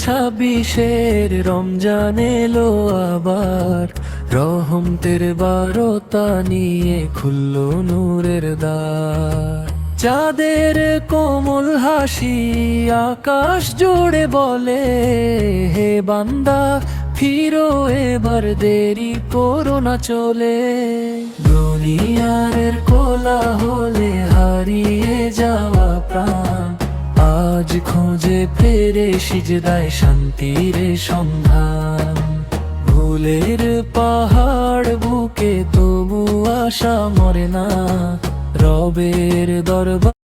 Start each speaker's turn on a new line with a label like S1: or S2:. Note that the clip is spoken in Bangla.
S1: 2026 রমজান এলো আবার, রহমতের বারতা নিয়ে খুললো নূরের দ্বার। চাঁদের কোমল হাসি আকাশ জুড়ে বলে, হে বান্দা ফিরো এবার, দেরি করো না চলে। দুনিয়ার কোলাহলে হারিয়ে যাওয়া প্রাণ আজ খোঁজে ফেরে সিজদায় শান্তির সন্ধান। ভুলের পাহাড় বুকে তবু আশা মরে না, রবের দরবার